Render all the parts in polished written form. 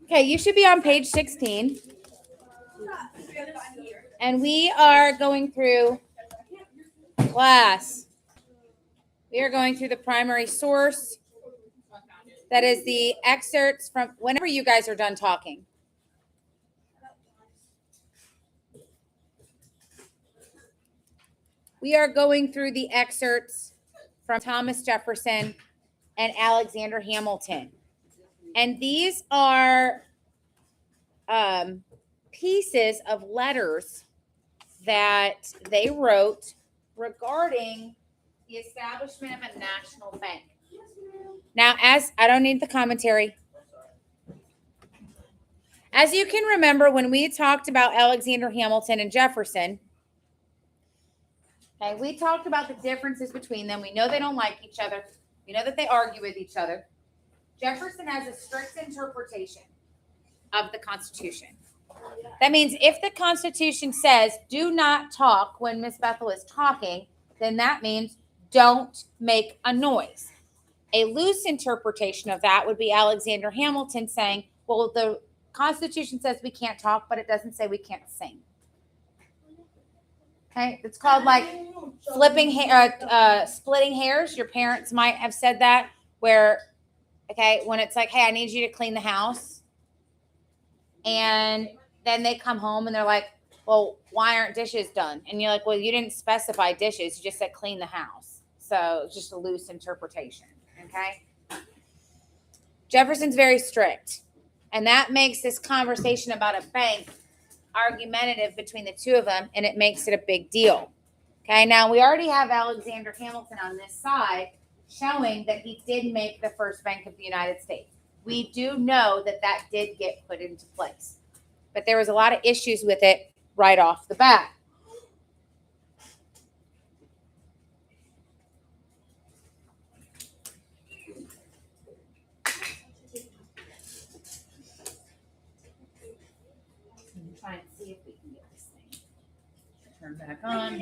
Okay, you should be on page 16. And we are going through class. We are going through the primary source. That is the excerpts from whenever you guys are done talking. We are going through the excerpts from Thomas Jefferson and Alexander Hamilton. And these are pieces of letters that they wrote regarding the establishment of a national bank. Now, as I don't need the commentary. As you can remember, when we talked about Alexander Hamilton and Jefferson, okay, we talked about the differences between them. We know they don't like each other. We know that they argue with each other. Jefferson has a strict interpretation of the Constitution. That means if the Constitution says do not talk when Miss Bethel is talking, then that means don't make a noise. A loose interpretation of that would be Alexander Hamilton saying, well, the Constitution says we can't talk, but it doesn't say we can't sing. Okay, it's called like splitting hairs. Your parents might have said that where, okay, when it's like, hey, I need you to clean the house. And then they come home and they're like, well, why aren't dishes done? And you're like, well, you didn't specify dishes. You just said clean the house. So it's just a loose interpretation. Okay. Jefferson's very strict. And that makes this conversation about a bank argumentative between the two of them. And it makes it a big deal. Okay. Now we already have Alexander Hamilton on this side showing that he did make the first Bank of the United States. We do know that that did get put into place. But there was a lot of issues with it right off the bat. Try and see if we can get this thing turned back on.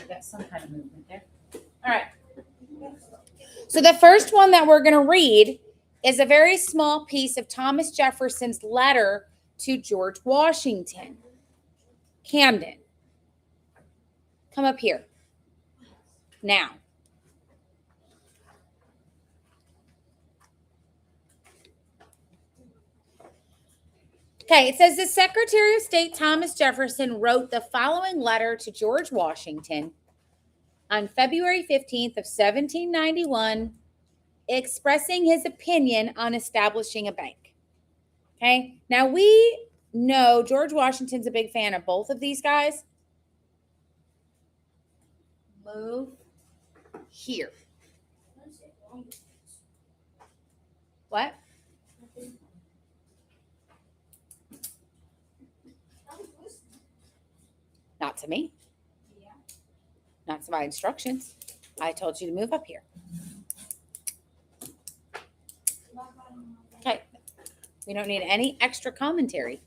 Got some kind of movement there. All right. So the first one that we're going to read is a very small piece of Thomas Jefferson's letter to George Washington. Camden, come up here. Now. Okay, it says the Secretary of State Thomas Jefferson wrote the following letter to George Washington on February 15th of 1791, expressing his opinion on establishing a bank. Okay, now we know George Washington's a big fan of both of these guys. Move here. What? Not to me. Not to my instructions. I told you to move up here. Okay. We don't need any extra commentary.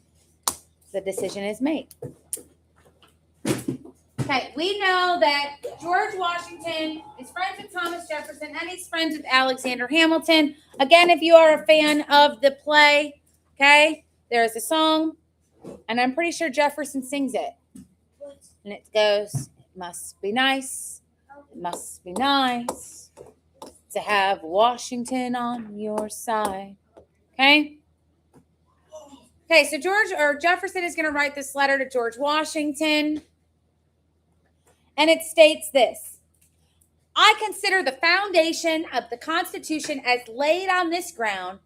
The decision is made. Okay. We know that George Washington is friends with Thomas Jefferson and he's friends with Alexander Hamilton. Again, if you are a fan of the play, okay, there's a song, and I'm pretty sure Jefferson sings it. And it goes, it must be nice, it must be nice to have Washington on your side. Okay? Okay, so Jefferson is going to write this letter to George Washington. And it states this: I consider the foundation of the Constitution as laid on this ground,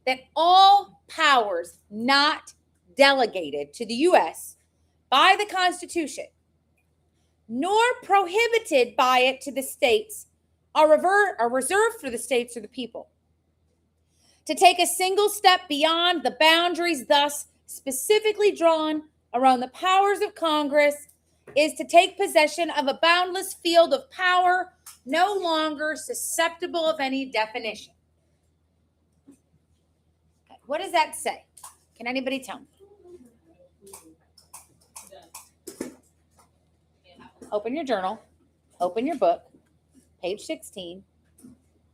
that all powers not delegated to the U.S. by the Constitution, nor prohibited by it to the states, are reserved for the states or the people. To take a single step beyond the boundaries thus specifically drawn around the powers of Congress is to take possession of a boundless field of power no longer susceptible of any definition. Okay, what does that say? Can anybody tell me? Open your journal, open your book, page 16.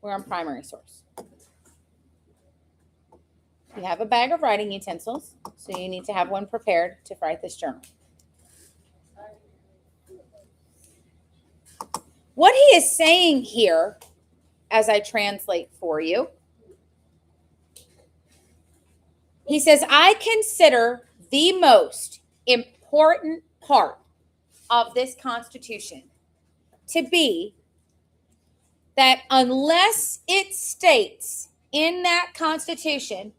We're on primary source. You have a bag of writing utensils, so you need to have one prepared to write this journal. What he is saying here, as I translate for you, he says, I consider the most important part of this Constitution to be that unless it states in that Constitution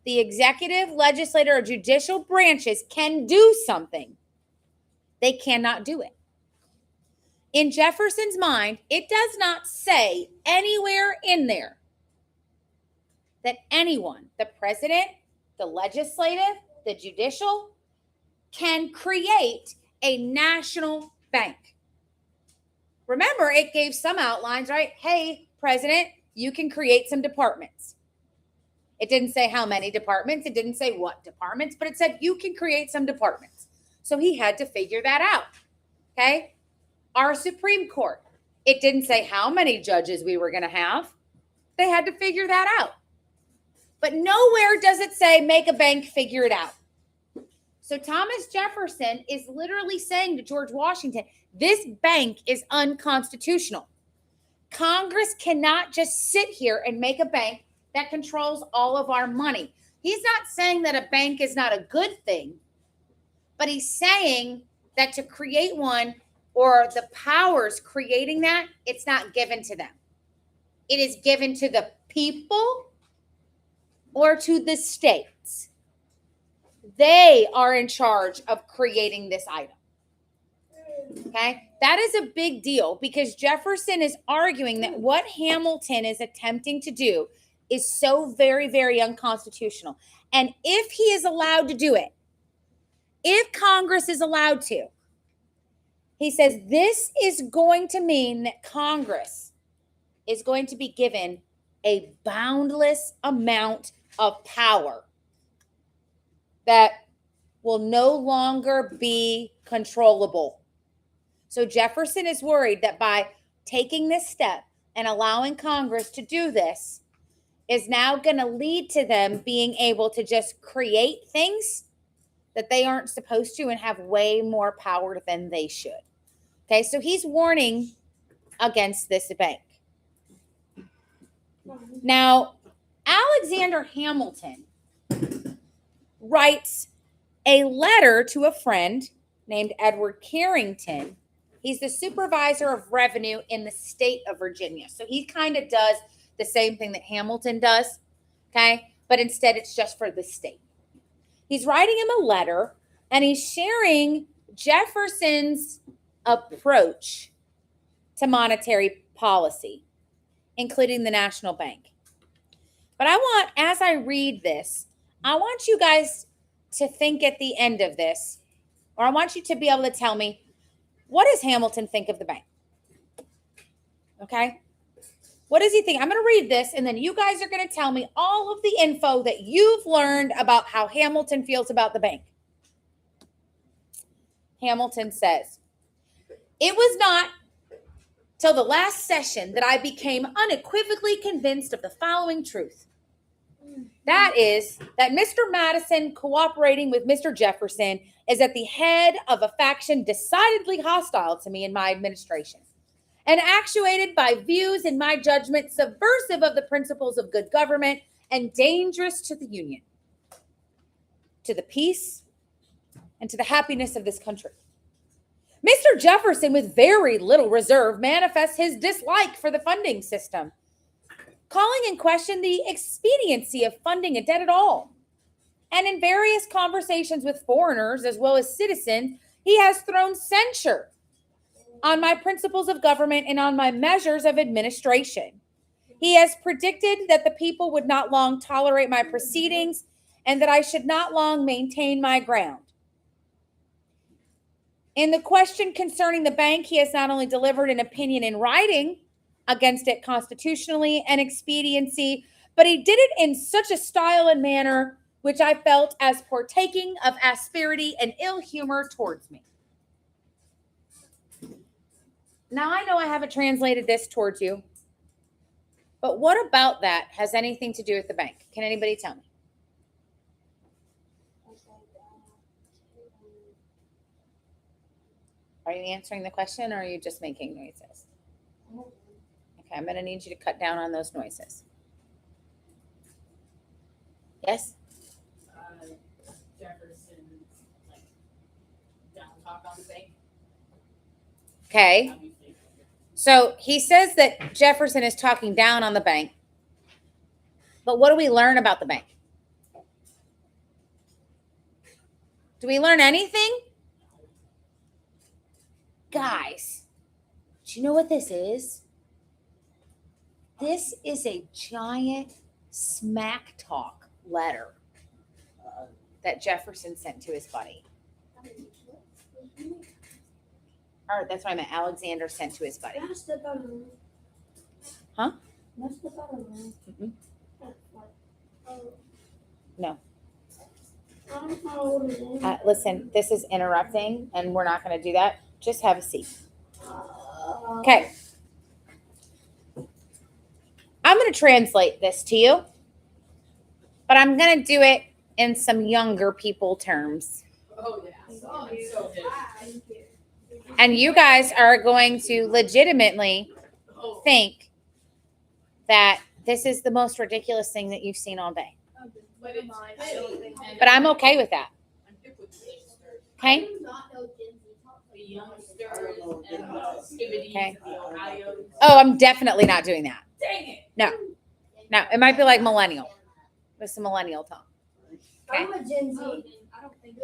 the executive, legislative, or judicial branches can do something, they cannot do it. In Jefferson's mind, it does not say anywhere in there that anyone, the president, the legislative, the judicial, can create a national bank. Remember, it gave some outlines, right? Hey, president, you can create some departments. It didn't say how many departments. It didn't say what departments, but it said you can create some departments. So he had to figure that out. Okay? Our Supreme Court, it didn't say how many judges we were going to have. They had to figure that out. But nowhere does it say make a bank, figure it out. So Thomas Jefferson is literally saying to George Washington, this bank is unconstitutional. Congress cannot just sit here and make a bank that controls all of our money. He's not saying that a bank is not a good thing, but he's saying that to create one or the powers creating that, it's not given to them. It is given to the people or to the states. They are in charge of creating this item. Okay? That is a big deal because Jefferson is arguing that what Hamilton is attempting to do is so very, very unconstitutional. And if he is allowed to do it, if Congress is allowed to, he says this is going to mean that Congress is going to be given a boundless amount of power that will no longer be controllable. So Jefferson is worried that by taking this step and allowing Congress to do this is now going to lead to them being able to just create things that they aren't supposed to and have way more power than they should. Okay, so he's warning against this bank. Now, Alexander Hamilton writes a letter to a friend named Edward Carrington. He's the supervisor of revenue in the state of Virginia. So he kind of does the same thing that Hamilton does, okay? But instead it's just for the state. He's writing him a letter and he's sharing Jefferson's approach to monetary policy, including the national bank. But I want, as I read this, I want you guys to think at the end of this, or I want you to be able to tell me, what does Hamilton think of the bank? Okay? What does he think? I'm going to read this, and then you guys are going to tell me all of the info that you've learned about how Hamilton feels about the bank. Hamilton says, it was not till the last session that I became unequivocally convinced of the following truth. That is that Mr. Madison, cooperating with Mr. Jefferson, is at the head of a faction decidedly hostile to me in my administration, and actuated by views, in my judgment, subversive of the principles of good government and dangerous to the Union, to the peace, and to the happiness of this country. Mr. Jefferson, with very little reserve, manifests his dislike for the funding system, calling in question the expediency of funding a debt at all. And in various conversations with foreigners as well as citizens, he has thrown censure on my principles of government and on my measures of administration. He has predicted that the people would not long tolerate my proceedings and that I should not long maintain my ground. In the question concerning the bank, he has not only delivered an opinion in writing against it constitutionally and expediency, but he did it in such a style and manner which I felt as partaking of asperity and ill humor towards me. Now I know I haven't translated this towards you, but what about that has anything to do with the bank? Can anybody tell me? Are you answering the question or are you just making noises? Okay, I'm going to need you to cut down on those noises. Yes? Jefferson, like, down talk on the bank. Okay. So he says that Jefferson is talking down on the bank. But what do we learn about the bank? Do we learn anything? Guys, do you know what this is? This is a giant smack talk letter that Jefferson sent to his buddy. Or that's what I meant. Alexander sent to his buddy. Huh? Mm-mm. No. Listen, this is interrupting, and we're not going to do that. Just have a seat. Okay. I'm going to translate this to you, but I'm going to do it in some younger people terms. Oh, yeah. So And you guys are going to legitimately think that this is the most ridiculous thing that you've seen all day. But I'm okay with that. Okay? Okay. Oh, I'm definitely not doing that. Dang it. No. No, it might be like millennial. With some millennial talk. Okay. I'm a Gen Z.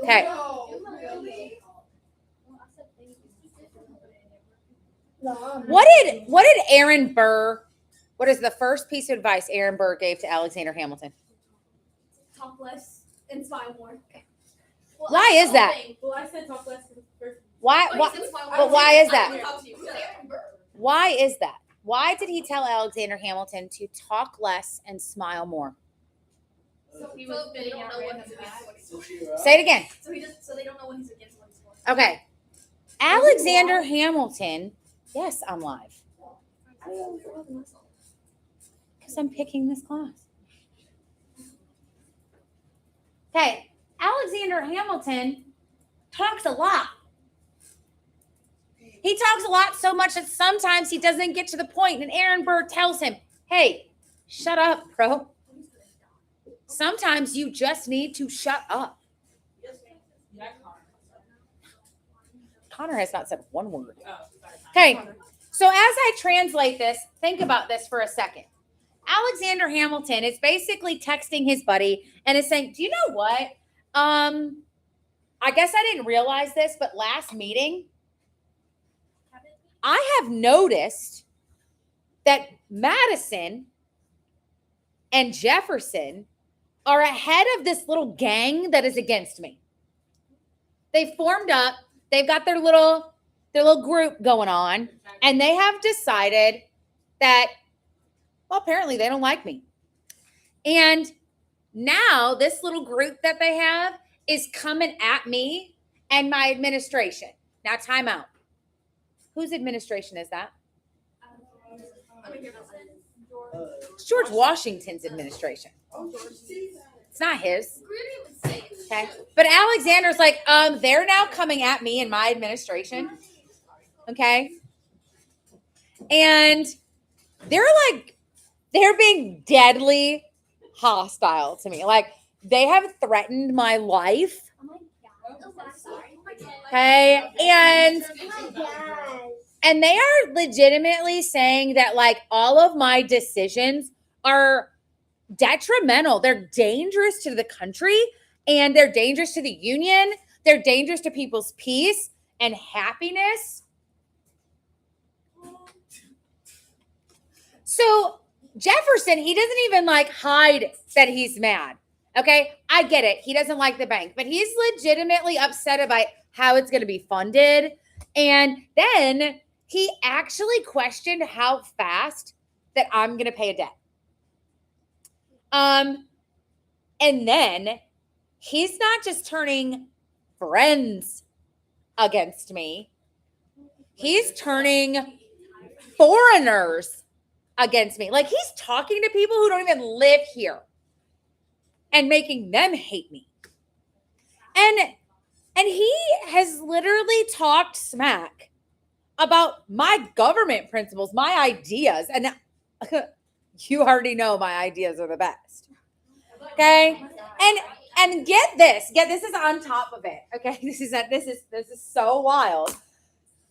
Okay. What did Aaron Burr, what is the first piece of advice Aaron Burr gave to Alexander Hamilton? Talk less and smile more. Well, Why is that? Well, I said talk less first. Why Oh, why he said smile but more. why is I that? wanna talk to you. Why is that? Why did he tell Alexander Hamilton to talk less and smile more? So he was they don't know when he's against. Say it again. So they don't know when he's against what he's for. Okay. Alexander Hamilton. Yes, I'm live. Because I'm picking this class. Okay. Alexander Hamilton talks a lot. He talks a lot so much that sometimes he doesn't get to the point, and Aaron Burr tells him, hey, shut up, bro. Sometimes you just need to shut up. Connor has not said one word. Okay, so as I translate this, think about this for a second. Alexander Hamilton is basically texting his buddy and is saying, do you know what? I guess I didn't realize this, but last meeting, I have noticed that Madison and Jefferson are ahead of this little gang that is against me. They formed up. They've got their little group going on, and they have decided that, well, apparently they don't like me. And now this little group that they have is coming at me and my administration. Now, time out. Whose administration is that? It's George Washington's administration. It's not his. Okay. But Alexander's like, they're now coming at me in my administration. Okay. And they're being deadly hostile to me. Like, they have threatened my life. Okay. And they are legitimately saying that, like, all of my decisions are detrimental. They're dangerous to the country, and they're dangerous to the union. They're dangerous to people's peace and happiness. So Jefferson, he doesn't even like hide that he's mad. Okay, I get it. He doesn't like the bank, but he's legitimately upset about how it's going to be funded. And then he actually questioned how fast that I'm going to pay a debt. And then he's not just turning friends against me. he's turning foreigners against me. Like he's talking to people who don't even live here and making them hate me. And he has literally talked smack about my government principles, my ideas. And you already know my ideas are the best. Okay? And get this is on top of it. Okay? This is so wild.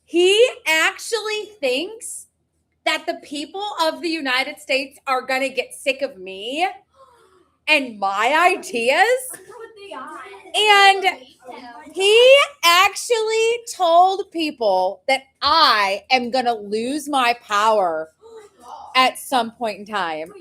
He actually thinks that the people of the United States are going to get sick of me and my ideas. And he actually told people that I am going to lose my power at some point in time.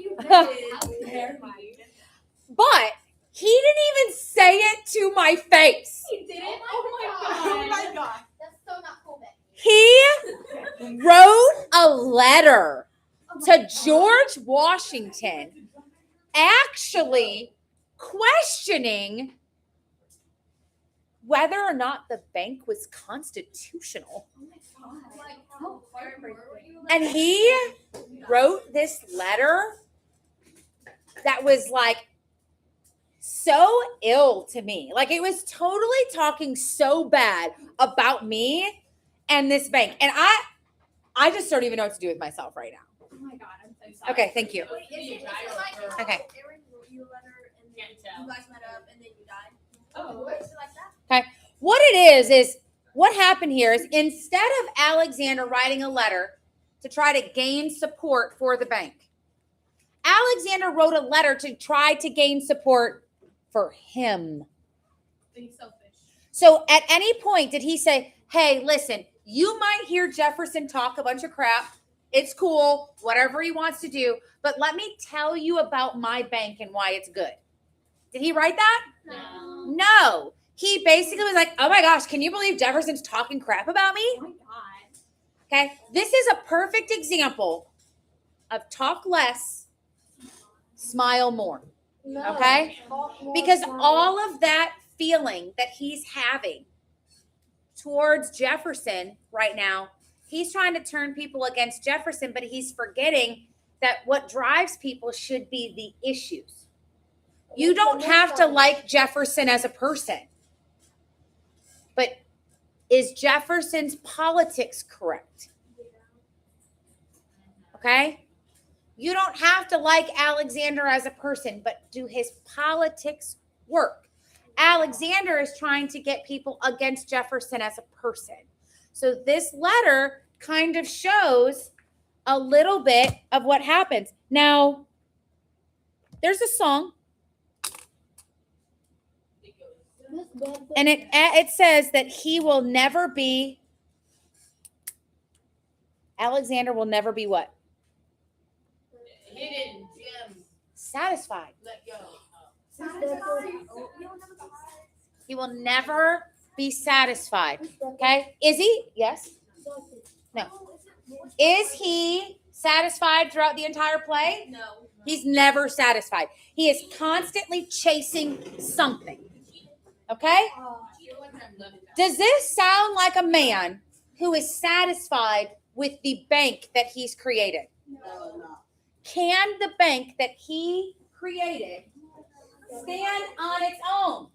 But he didn't even say it to my face. He did it? Oh my god. That's so not cool, Becky. He wrote a letter to George Washington actually questioning whether or not the bank was constitutional. And he wrote this letter that was like so ill to me. Like it was totally talking so bad about me and this bank. And I just don't even know what to do with myself right now. Oh my god, I'm so sorry. Okay, thank you. Wait, is it like Okay. Aaron wrote you a letter and then Can't tell. you guys met up and then you died? Oh. Is it like that? What it is what happened here is instead of Alexander writing a letter to try to gain support for the bank, Alexander wrote a letter to try to gain support for him. Being selfish. So at any point did he say, hey, listen, you might hear Jefferson talk a bunch of crap. It's cool, whatever he wants to do. But let me tell you about my bank and why it's good. Did he write that? No. No. He basically was like, oh my gosh, can you believe Jefferson's talking crap about me? Oh my god. Okay. This is a perfect example of talk less, smile more. No. Okay? Talk more, Because smile. all of that feeling that he's having towards Jefferson right now, he's trying to turn people against Jefferson, but he's forgetting that what drives people should be the issues. You don't have to like Jefferson as a person, but is Jefferson's politics correct? Okay? You don't have to like Alexander as a person, but do his politics work? Alexander is trying to get people against Jefferson as a person. So this letter kind of shows a little bit of what happens. Now, there's a song, and it says that he will never be, Alexander will never be what? Hidden gems. Satisfied. Let go. He will never be satisfied. Okay? Is he? Yes. No. Is he satisfied throughout the entire play? No. He's never satisfied. He is constantly chasing something. Okay? Does this sound like a man who is satisfied with the bank that he's created? No. Can the bank that he created stand on its own?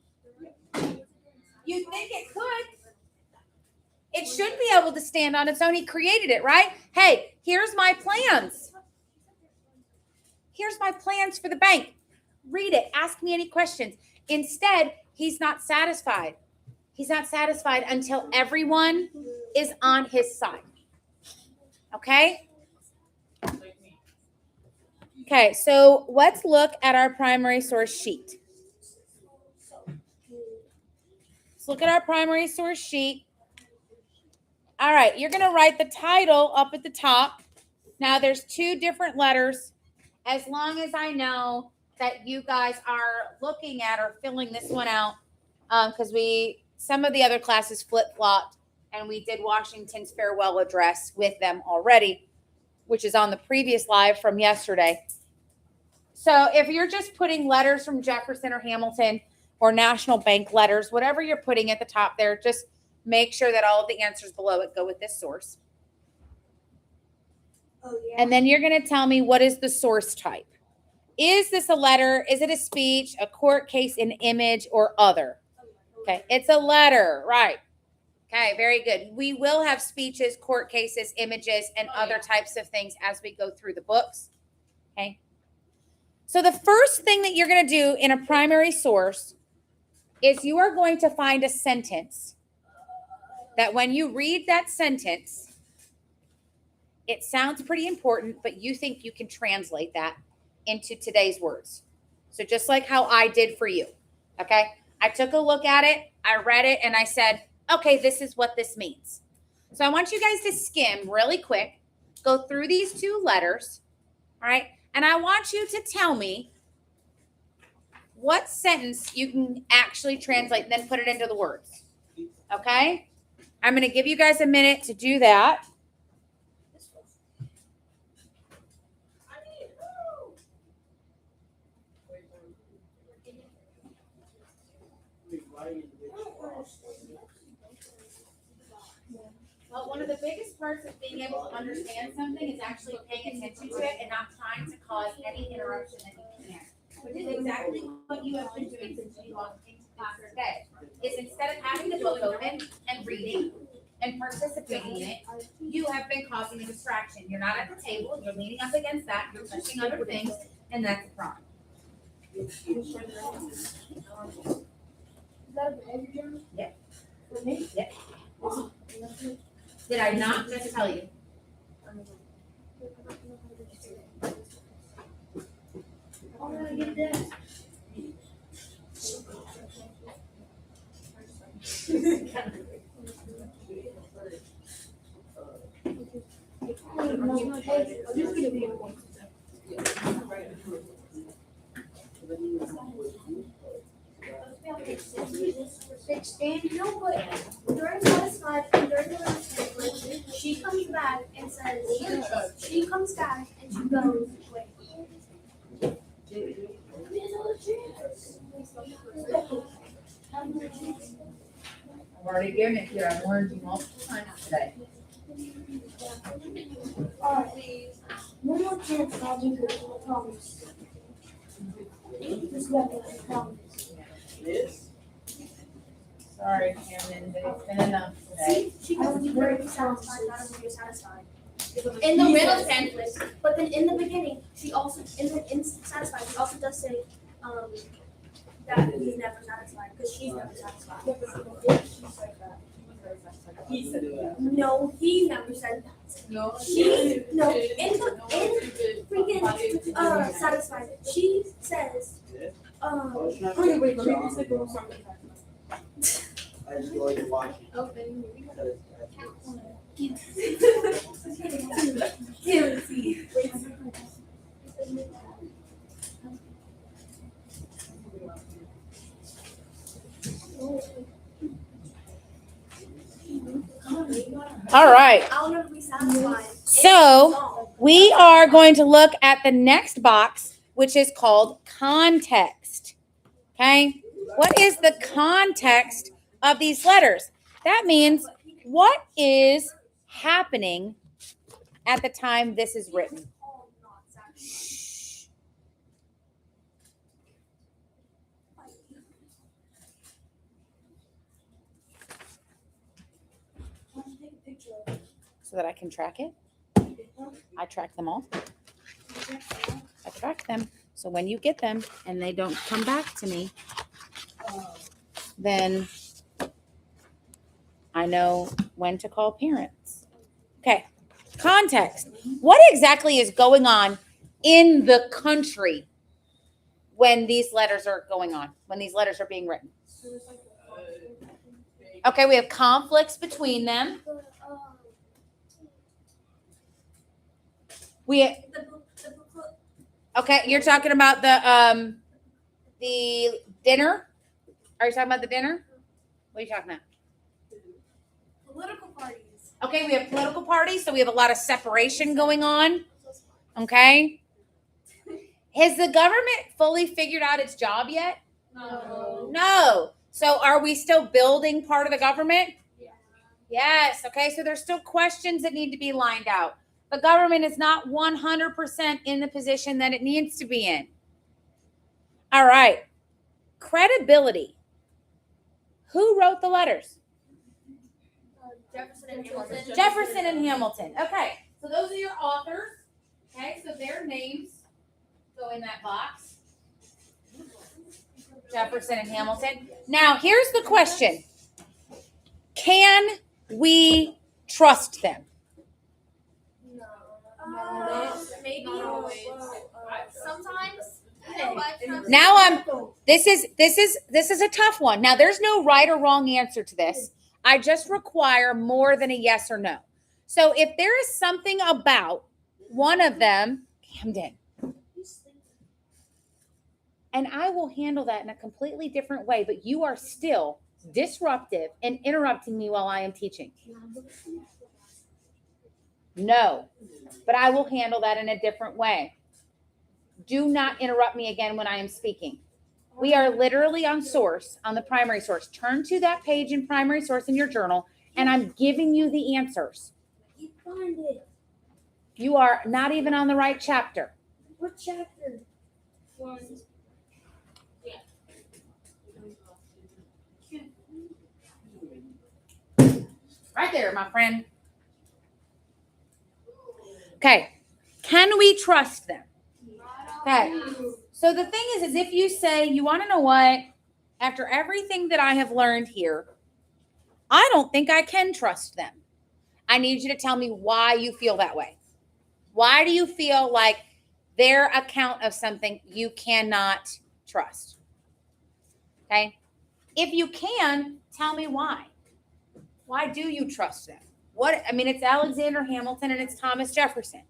You think it could. It should be able to stand on its own. He created it, right? Hey, here's my plans. Here's my plans for the bank. Read it. Ask me any questions. Instead, he's not satisfied. He's not satisfied until everyone is on his side. Okay? Okay, so let's look at our primary source sheet. Let's look at our primary source sheet. All right, you're going to write the title up at the top. Now, there's two different letters. As long as I know that you guys are looking at or filling this one out, because some of the other classes flip-flopped, and we did Washington's farewell address with them already, which is on the previous live from yesterday. So if you're just putting letters from Jefferson or Hamilton or National Bank letters, whatever you're putting at the top there, just make sure that all of the answers below it go with this source. Oh, yeah. And then you're going to tell me what is the source type. Is this a letter? Is it a speech, a court case, an image, or other? Okay, it's a letter, right. Okay, very good. We will have speeches, court cases, images, and other types of things as we go through the books. Okay. So the first thing that you're going to do in a primary source is you are going to find a sentence that when you read that sentence, it sounds pretty important, but you think you can translate that into today's words. So just like how I did for you, okay? I took a look at it, I read it, and I said, okay, this is what this means. So I want you guys to skim really quick, go through these two letters, all right? And I want you to tell me what sentence you can actually translate and then put it into the words, okay? I'm going to give you guys a minute to do that. Well, one of the biggest parts of being able to understand something is actually paying attention to it and not trying to cause any interruption that you can. Which is exactly what you have been doing since you walked into class today. Is instead of having the book open and reading and participating in it, you have been causing a distraction. You're not at the table, you're leaning up against that, you're touching other things, and that's a problem. Yeah. Yeah. Did I not just tell you? No, but during satisfied and during the last day, she comes back and says, she comes back and she goes, wait. I've already given it to you. I've warned you multiple times today. One more chance, I'll do it, I promise. Just let me, I promise. Sorry, Cameron, but it's been enough today. She goes, you better be satisfied, not if you're satisfied. In the middle sentence, but then in the beginning, she also, in satisfied, she also does say, that he's never satisfied, because she's never satisfied. He said that. No, he never said that. No. In freaking, satisfied, she says, Wait, let me just take a look. I enjoy watching. Guilty. All right. I'll never be satisfied. So we are going to look at the next box, which is called context. Okay. What is the context of these letters? That means what is happening at the time this is written. So that I can track it. I track them all. I track them. So when you get them and they don't come back to me, then I know when to call parents. Okay. Context. What exactly is going on in the country when these letters are going on, when these letters are being written? Okay, we have conflicts between them. Okay, you're talking about the dinner? Are you talking about the dinner? What are you talking about? Political parties. Okay, we have political parties, so we have a lot of separation going on. Okay. Has the government fully figured out its job yet? No. No. So are we still building part of the government? Yeah. Yes. Okay, so there's still questions that need to be lined out. The government is not 100% in the position that it needs to be in. All right. Credibility. Who wrote the letters? Jefferson and Hamilton. Jefferson and Hamilton. Okay. So those are your authors. Okay. So their names go in that box. Jefferson and Hamilton. Now, here's the question. Can we trust them? Maybe. Sometimes. Now this is a tough one. Now there's no right or wrong answer to this. I just require more than a yes or no. So if there is something about one of them, Camden, and I will handle that in a completely different way, but you are still disruptive and interrupting me while I am teaching. No, but I will handle that in a different way. Do not interrupt me again when I am speaking. We are literally on source, on the primary source. Turn to that page in primary source in your journal, and I'm giving you the answers. You are not even on the right chapter. What chapter? Right there, my friend. Okay. Can we trust them? Okay. So the thing is if you say, you want to know what? After everything that I have learned here, I don't think I can trust them. I need you to tell me why you feel that way. Why do you feel like their account of something you cannot trust? Okay. If you can, tell me why. Why do you trust them? It's Alexander Hamilton and it's Thomas Jefferson.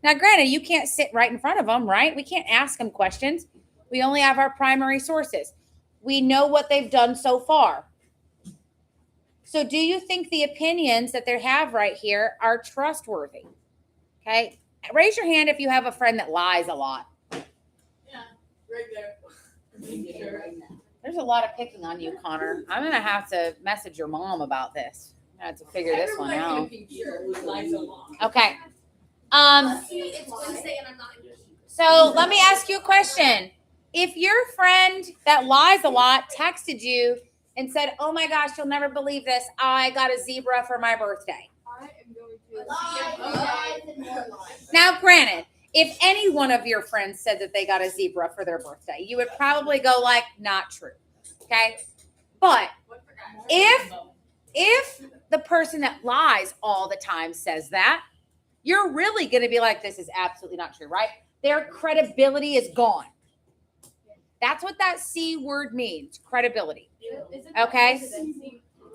Now, granted, you can't sit right in front of them, right? We can't ask them questions. We only have our primary sources. We know what they've done so far. So do you think the opinions that they have right here are trustworthy? Okay. Raise your hand if you have a friend that lies a lot. Yeah, right there. Sure. There's a lot of picking on you, Connor. I'm going to have to message your mom about this. I have to figure this one out. Okay. It's Wednesday and I'm not in. So let me ask you a question. If your friend that lies a lot texted you and said, "Oh my gosh, you'll never believe this. I got a zebra for my birthday." I am going to Now, granted, if any one of your friends said that they got a zebra for their birthday, you would probably go like, not true. Okay. But if the person that lies all the time says that, you're really going to be like, this is absolutely not true, right? Their credibility is gone. That's what that C word means, credibility. Okay?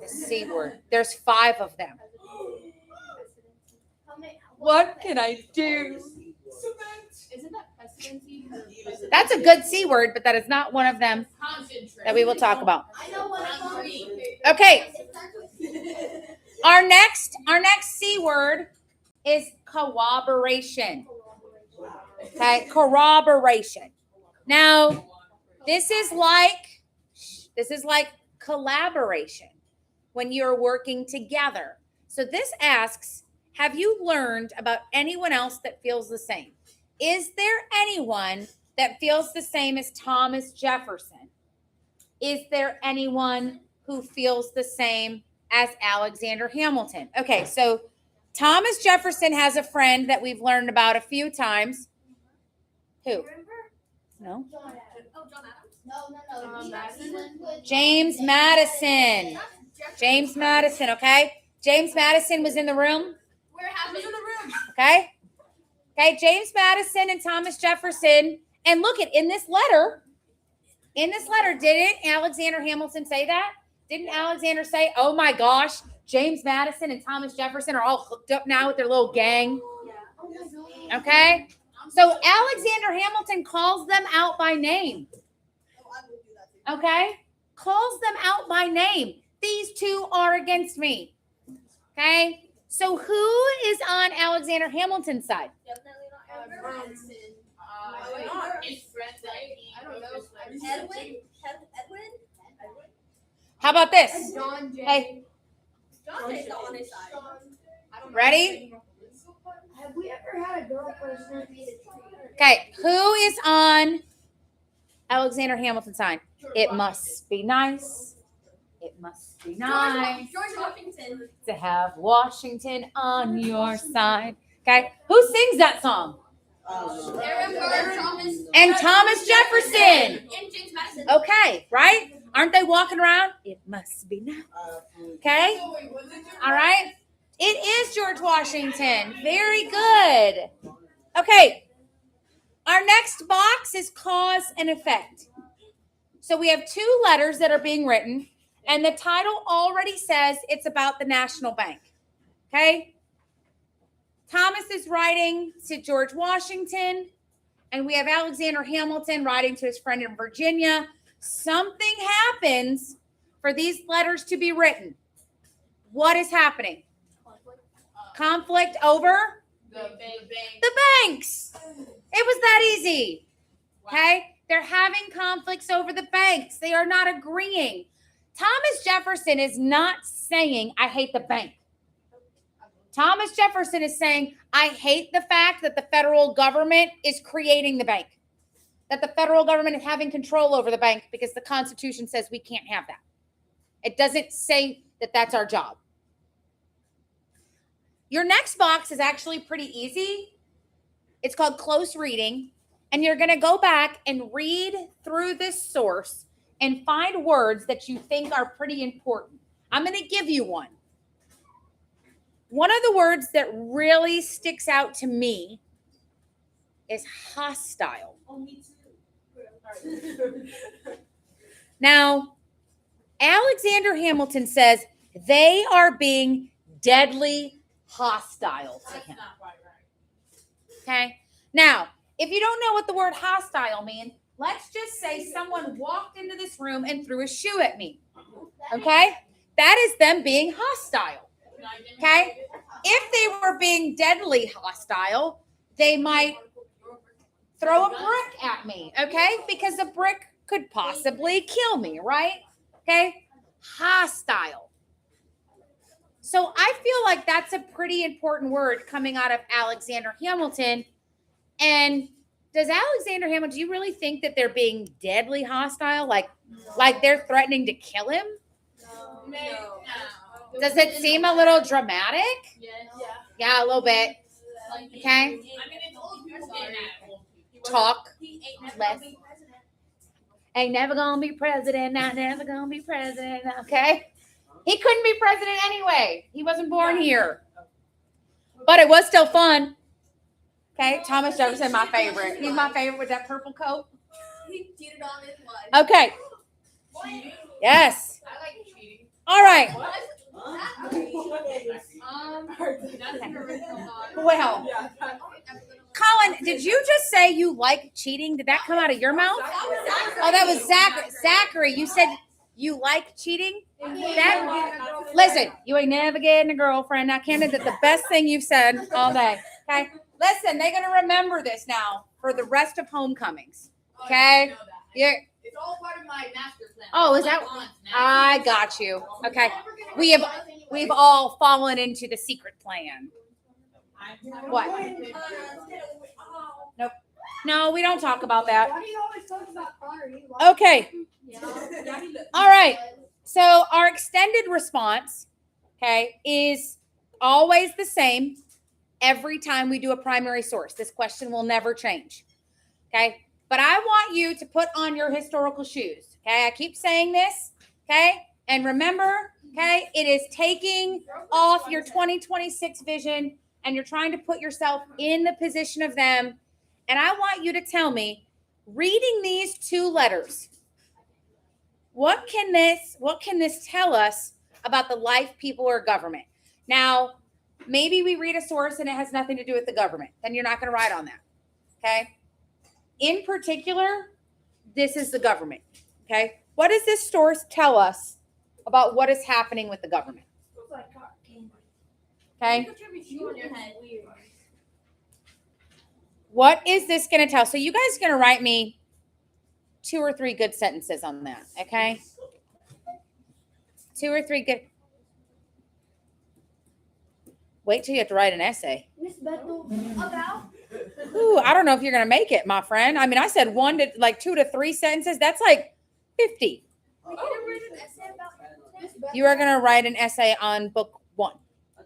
The C word. There's 5 of them. What can I do? Isn't that presidency? That's a good C word, but that is not one of them that we will talk about. I know what Okay. Our next C word is corroboration. Okay, corroboration. Now, this is like collaboration when you're working together. So this asks, have you learned about anyone else that feels the same? Is there anyone that feels the same as Thomas Jefferson? Is there anyone who feels the same as Alexander Hamilton? Okay, so Thomas Jefferson has a friend that we've learned about a few times. Who? No. John Adams? No. James Madison. James Madison, okay? James Madison was in the room. Where happens in the room? Okay? Okay, James Madison and Thomas Jefferson. And look at in this letter, didn't Alexander Hamilton say that? Didn't Alexander say, oh my gosh, James Madison and Thomas Jefferson are all hooked up now with their little gang? Okay? So Alexander Hamilton calls them out by name. Okay? Calls them out by name. These two are against me. Okay? So who is on Alexander Hamilton's side? Edwin? How about this? John Jay. Hey, John Jay's not on his side. ready? we ever had a girl person be the Okay, who is on Alexander Hamilton's sign? It must be nice. It must be nice George Washington. to have Washington on your side. Okay, who sings that song? Thomas. And Thomas Jefferson. And James Madison. Okay, right? Aren't they walking around? It must be nice. Okay, all right. It is George Washington. Very good. Okay, our next box is cause and effect. So we have two letters that are being written, and the title already says it's about the National Bank. Okay? Thomas is writing to George Washington, and we have Alexander Hamilton writing to his friend in Virginia. Something happens for these letters to be written. What is happening? Conflict over The bank. the banks. It was that easy. Okay? They're having conflicts over the banks. They are not agreeing. Thomas Jefferson is not saying, I hate the bank. Thomas Jefferson is saying, I hate the fact that the federal government is creating the bank, that the federal government is having control over the bank because the Constitution says we can't have that. It doesn't say that that's our job. Your next box is actually pretty easy. It's called close reading. And you're going to go back and read through this source and find words that you think are pretty important. I'm going to give you one. One of the words that really sticks out to me is hostile. Oh, me too. Now, Alexander Hamilton says they are being deadly hostile to That's him. not quite right. Okay. Now, if you don't know what the word hostile means, let's just say someone walked into this room and threw a shoe at me. Okay. That is them being hostile. Okay. If they were being deadly hostile, they might throw a brick at me. Okay. Because a brick could possibly kill me. Right. Okay. Hostile. So I feel like that's a pretty important word coming out of Alexander Hamilton. And does Alexander Hamilton, do you really think that they're being deadly hostile? Like they're threatening to kill him? No. Does it seem a little dramatic? Yes. Yeah, a little bit. Okay. I mean, it's old people getting that. Talk He ain't never less. gonna be president. Ain't never gonna be president, not never gonna be president. Okay. He couldn't be president anyway. He wasn't born here. But it was still fun. Okay. Thomas Jefferson, my favorite. He's my favorite with that purple coat. He cheated on his wife. Okay. Yes. I like cheating. All right. Well, Colin, did you just say you like cheating? Did that come out of your mouth? Oh, that was Zachary. Zachary, you said you like cheating? Listen, you ain't never getting a girlfriend. Now, Camden, that's the best thing you've said all day. Okay? Listen, they're going to remember this now for the rest of homecomings. Okay? You're, It's all part of my master plan. Oh, is that- I got you. Okay. We've all fallen into the secret plan. What? No, we don't talk about that. Why do you always talk about Connor? Okay. All right. So our extended response, okay, is always the same every time we do a primary source. This question will never change. Okay. But I want you to put on your historical shoes. Okay. I keep saying this. Okay. And remember, okay, it is taking off your 2026 vision and you're trying to put yourself in the position of them. And I want you to tell me, reading these two letters, what can this tell us about the life, people, or government? Now, maybe we read a source and it has nothing to do with the government. Then you're not going to write on that. Okay. In particular, this is the government. Okay. What does this source tell us about what is happening with the government? Okay. What is this going to tell? So you guys are going to write me 2 or 3 good sentences on that. Okay. 2 or 3 good. Wait till you have to write an essay. Miss Bethel, about Ooh, I don't know if you're gonna make it, my friend. I mean, I said 2 to 3 sentences. That's like 50. we need to read an essay about Miss Bethel. You are gonna write an essay on book 1.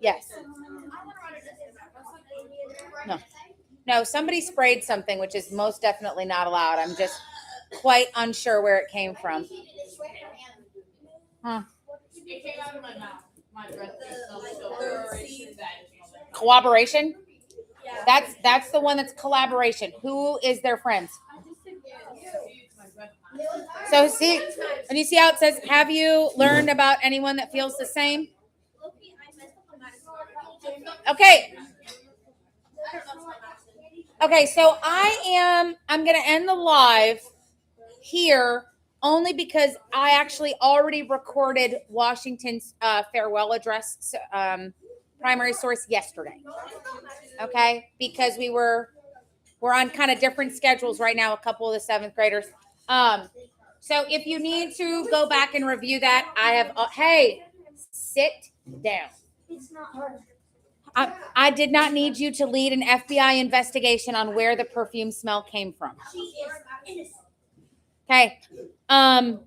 Yes. I want to write an essay about No. No, somebody sprayed something, which is most definitely not allowed. I'm just quite unsure where it came from. Huh. It came out of my mouth. My breath is so bad. Collaboration? Yeah. That's the one that's collaboration. Who is their friends? So see, and you see how it says, have you learned about anyone that feels the same? Okay. Okay, so I'm going to end the live here only because I actually already recorded Washington's farewell address primary source yesterday. Okay, because we're on kind of different schedules right now, a couple of the 7th graders. So if you need to go back and review that, I have hey, sit down. It's not hard. I did not need you to lead an FBI investigation on where the perfume smell came from. She is innocent. Okay. I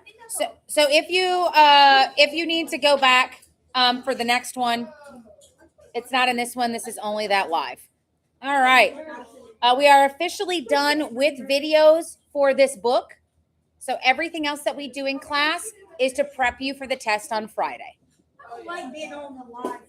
think that's So if you need to go back for the next one, it's not in this one. This is only that live. All right. We are officially done with videos for this book. So everything else that we do in class is to prep you for the test on Friday. I like being on the live.